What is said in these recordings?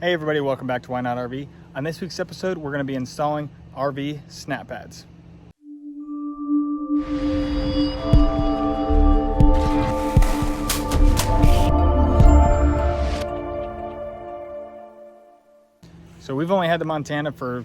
Hey everybody, welcome back to Why Not RV. On this week's episode, we're going to be installing RV snap pads. So we've only had the Montana for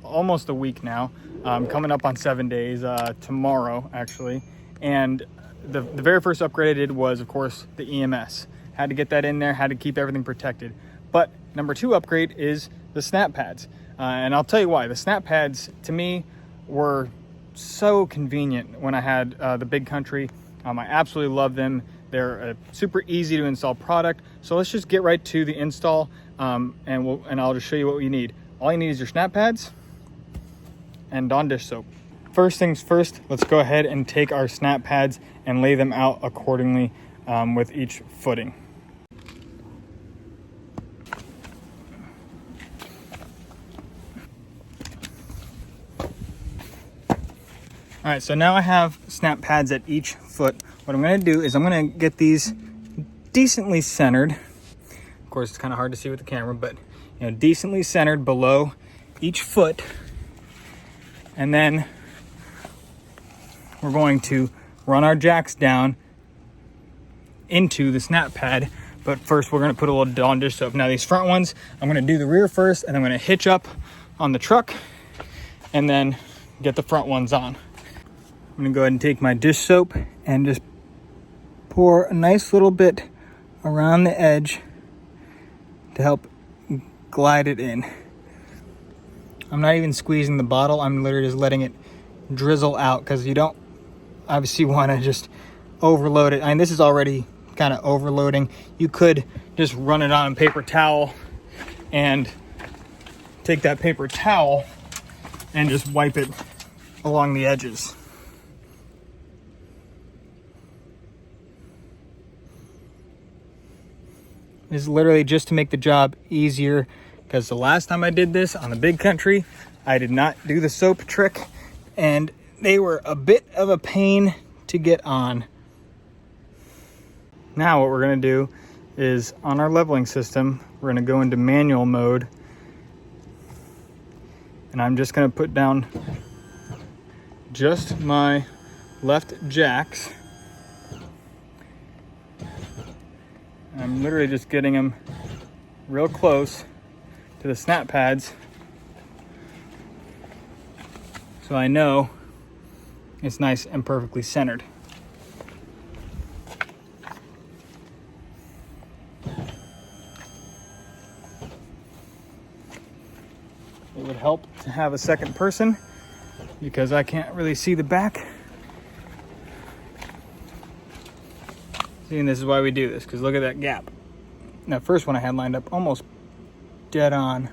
almost a week now, coming up on 7 days, tomorrow actually. And the very first upgrade I did was, of course, the EMS. Had to get that in there, had to keep everything protected. But number two upgrade is the snap pads. And I'll tell you why. The snap pads, to me, were so convenient when I had the Big Country. I absolutely love them. They're a super easy to install product. So let's just get right to the install, and I'll just show you what you need. All you need is your snap pads and Dawn dish soap. First things first, let's go ahead and take our snap pads and lay them out accordingly with each footing. All right, so now I have snap pads at each foot. What I'm gonna do is I'm gonna get these decently centered. Of course, it's kind of hard to see with the camera, but decently centered below each foot. And then we're going to run our jacks down into the snap pad. But first, we're gonna put a little Dawn dish soap. Now these front ones, I'm gonna do the rear first, and I'm gonna hitch up on the truck and then get the front ones on. I'm gonna go ahead and take my dish soap and just pour a nice little bit around the edge to help glide it in. I'm not even squeezing the bottle, I'm literally just letting it drizzle out because you don't obviously want to just overload it. I mean, this is already kind of overloading. You could just run it on a paper towel and take that paper towel and just wipe it along the edges. This is literally just to make the job easier, because the last time I did this on the Big Country, I did not do the soap trick and they were a bit of a pain to get on. Now what we're gonna do is, on our leveling system, we're gonna go into manual mode, and I'm just gonna put down just my left jacks. I'm literally just getting them real close to the snap pads so I know it's nice and perfectly centered. It would help to have a second person because I can't really see the back. See, and this is why we do this, because look at that gap. That first one I had lined up almost dead on.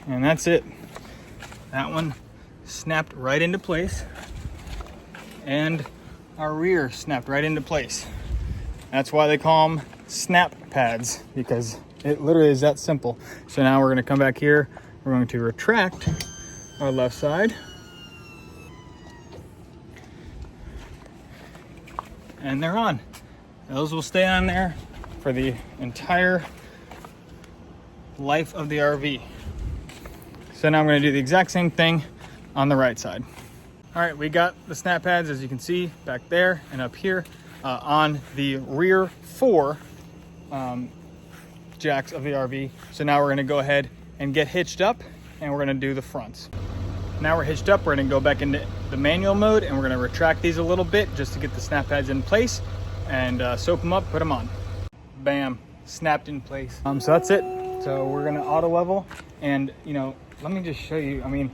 And that's it. That one snapped right into place, and our rear snapped right into place. That's why they call them snap pads, because it literally is that simple. So now we're going to come back here. We're going to retract our left side. And they're on. Those will stay on there for the entire life of the RV. So now I'm going to do the exact same thing on the right side. All right, we got the snap pads, as you can see, back there and up here on the rear four jacks of the RV. So now we're going to go ahead and get hitched up, and we're going to do the fronts. Now we're hitched up, we're going to go back into the manual mode, and we're going to retract these a little bit just to get the snap pads in place and soap them up, put them on. Bam, snapped in place. So that's it. So we're going to auto level, and let me just show you. I mean,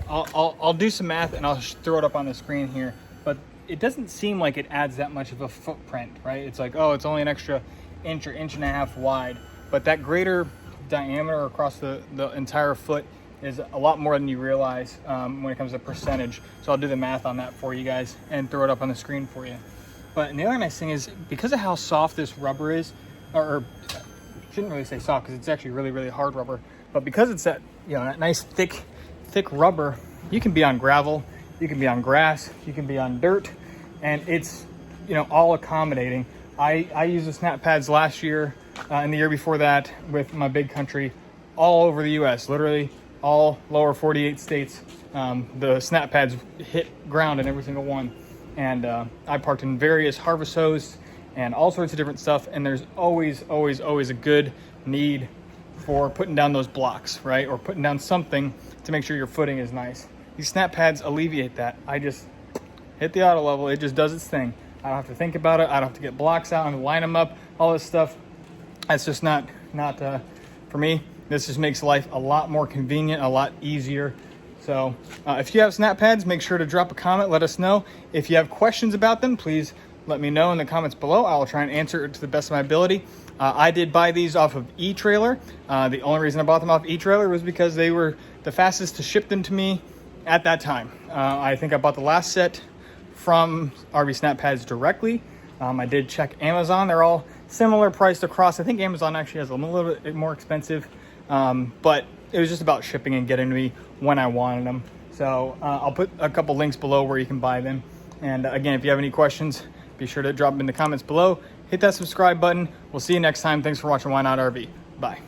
I'll do some math and I'll throw it up on the screen here, but it doesn't seem like it adds that much of a footprint, right? It's like, oh, it's only an extra inch or inch and a half wide, but that greater diameter across the entire foot is a lot more than you realize when it comes to percentage. So I'll do the math on that for you guys and throw it up on the screen for you. But the other nice thing is, because of how soft this rubber is, or shouldn't really say soft because it's actually really, really hard rubber. But because it's that, that nice thick rubber, you can be on gravel, you can be on grass, you can be on dirt, and it's, all accommodating. I used the snap pads last year and the year before that with my big country all over the U.S., literally all lower 48 states. The snap pads hit ground in every single one. And I parked in various harvest hoes and all sorts of different stuff. And there's always a good need for putting down those blocks, right? Or putting down something to make sure your footing is nice. These snap pads alleviate that. I just hit the auto level. It just does its thing. I don't have to think about it. I don't have to get blocks out and line them up, all this stuff. That's just not for me. This just makes life a lot more convenient, a lot easier. So if you have snap pads, make sure to drop a comment. Let us know. If you have questions about them, please let me know in the comments below. I will try and answer it to the best of my ability. I did buy these off of eTrailer. The only reason I bought them off eTrailer was because they were the fastest to ship them to me at that time. I think I bought the last set from RV Snap Pads directly. I did check Amazon. They're all similar priced across. I think Amazon actually has a little bit more expensive, but it was just about shipping and getting to me when I wanted them. So I'll put a couple links below where you can buy them. And again, if you have any questions, be sure to drop them in the comments below. Hit that subscribe button. We'll see you next time. Thanks for watching Why Not RV. Bye.